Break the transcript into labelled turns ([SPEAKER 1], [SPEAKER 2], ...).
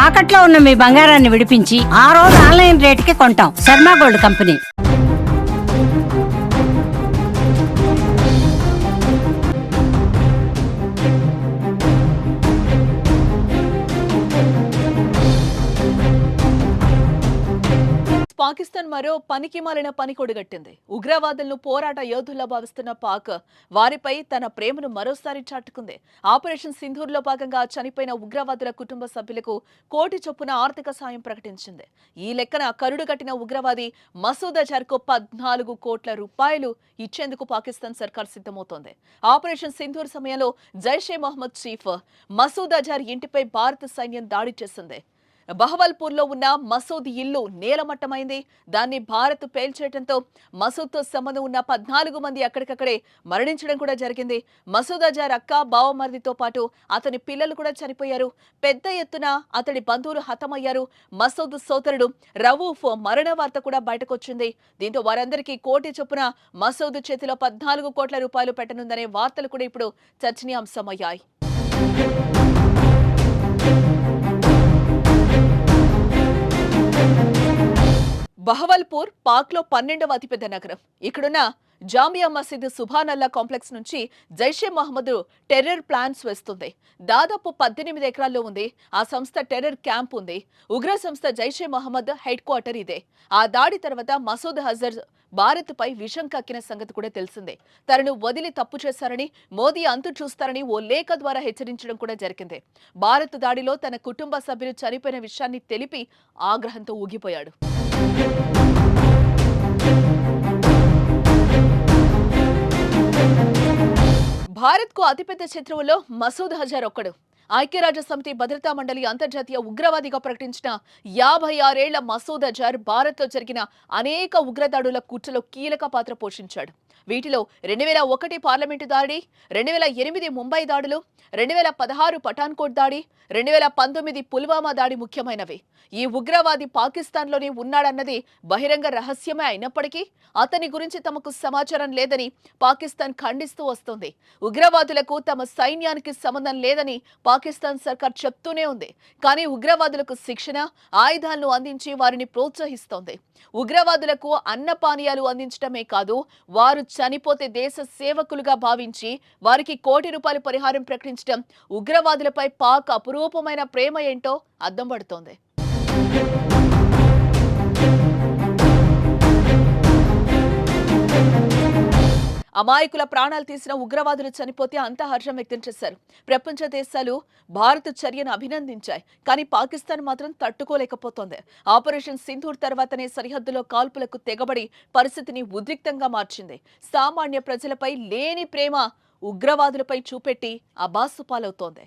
[SPEAKER 1] తాకట్లో ఉన్న మీ బంగారాన్ని విడిపించి ఆ రోజు ఆన్లైన్ రేటుకి కొంటాం. Sharma gold company.
[SPEAKER 2] పాకిస్తాన్ మరో పనికి మాలిన పని కొడిగట్టింది. ఉగ్రవాదులను పోరాట యోధుల్లా భావిస్తున్న పాక్ వారిపై తన ప్రేమను మరోసారి చాటుకుంది. ఆపరేషన్ సింధూర్లో భాగంగా చనిపోయిన ఉగ్రవాదుల కుటుంబ సభ్యులకు 1 కోటి చొప్పున ఆర్థిక సాయం ప్రకటించింది. ఈ లెక్కన కరుడుగట్టిన ఉగ్రవాది మసూద్ అజర్కు 14 కోట్ల రూపాయలు ఇచ్చేందుకు పాకిస్తాన్ సర్కార్ సిద్ధమవుతోంది. ఆపరేషన్ సింధూర్ సమయంలో జైషే మహమ్మద్ చీఫ్ మసూద్ అజర్ ఇంటిపై భారత సైన్యం దాడి చేసింది. బహవల్పూర్లో ఉన్న మసూద్ ఇల్లు నేలమట్టమైంది. దాన్ని భారత్ పేల్చేయడంతో మసూద్తో సంబంధం ఉన్న 14 మంది అక్కడికక్కడే మరణించడం కూడా జరిగింది. మసూద్ అజర్ అక్క, బావమరిదితో పాటు అతని పిల్లలు కూడా చనిపోయారు. పెద్ద ఎత్తున అతడి బంధువులు హతమయ్యారు. మసూద్ సోదరుడు రవూఫ్ మరణ వార్త కూడా బయటకొచ్చింది. దీంతో వారందరికీ 1 కోటి చొప్పున మసూద్ చేతిలో 14 కోట్ల రూపాయలు పెట్టనుందనే వార్తలు కూడా ఇప్పుడు చర్చనీయాంశమయ్యాయి. బహవల్పూర్ పాక్లో 12వ అతిపెద్ద నగరం. ఇక్కడున్న జామియా మసీద్ సుభానల్లా కాంప్లెక్స్ నుంచి జైషే మహమ్మద్ టెర్రర్ ప్లాన్స్ వేస్తుంది. దాదాపు 18 ఎకరాల్లో ఉంది. ఆ సంస్థ టెర్రర్ క్యాంప్ ఉంది. ఉగ్ర సంస్థ జైషే మహమ్మద్ హెడ్ క్వార్టర్ ఇదే. ఆ దాడి తర్వాత మసూద్ అజర్ భారత్ పై విషం కక్కిన సంగతి కూడా తెలిసిందే. తనను వదిలి తప్పు చేశారని, మోదీ అంతు చూస్తారని ఓ లేఖ ద్వారా హెచ్చరించడం కూడా జరిగింది. భారత్ దాడిలో తన కుటుంబ సభ్యులు చనిపోయిన విషయాన్ని తెలిపి ఆగ్రహంతో ఊగిపోయాడు. భారత్కు అతిపెద్ద శత్రువులో మసూద్ అజర్ ఒక్కడు. ఐక్యరాజ్య సమితి భద్రతా మండలి అంతర్జాతీయ ఉగ్రవాదిగా ప్రకటించిన 56 ఏళ్ల మసూద్ అజర్ భారత్లో జరిగిన అనేక ఉగ్రదాడుల కుట్రలో కీలక పాత్ర పోషించాడు. వీటిలో 2001 పార్లమెంటు దాడి, 2008 ముంబై దాడులు, 2016 పఠాన్కోట్ దాడి, 2019 పుల్వామా దాడి ముఖ్యమైనవి. ఈ ఉగ్రవాది పాకిస్తాన్లోనే ఉన్నాడన్నది బహిరంగ రహస్యమే అయినప్పటికీ అతని గురించి తమకు సమాచారం లేదని పాకిస్తాన్ ఖండిస్తూ వస్తోంది. ఉగ్రవాదులకు తమ సైన్యానికి సంబంధం లేదని పాకిస్తాన్ సర్కార్ చెప్తూనే ఉంది. కానీ ఉగ్రవాదులకు శిక్షణ, ఆయుధాలను అందించి వారిని ప్రోత్సహిస్తోంది. ఉగ్రవాదులకు అన్నపానీయాలు అందించడమే కాదు, వారు చనిపోతే దేశ సేవకులుగా భావించి వారికి 1 కోటి రూపాయల పరిహారం ప్రకటించడం ఉగ్రవాదులపై పాక్ అపురూపమైన ప్రేమ ఏంటో అద్దం పడుతోంది. అమాయకుల ప్రాణాలు తీసిన ఉగ్రవాదులు చనిపోతే అంతా హర్షం వ్యక్తం చేశారు. ప్రపంచ దేశాలు భారత్ చర్యను అభినందించాయి. కానీ పాకిస్తాన్ మాత్రం తట్టుకోలేకపోతోంది. ఆపరేషన్ సింధూర్ తర్వాతనే సరిహద్దులో కాల్పులకు తెగబడి పరిస్థితిని ఉద్రిక్తంగా మార్చింది. సామాన్య ప్రజలపై లేని ప్రేమ ఉగ్రవాదులపై చూపెట్టి అబాస్సు పాలవుతోంది.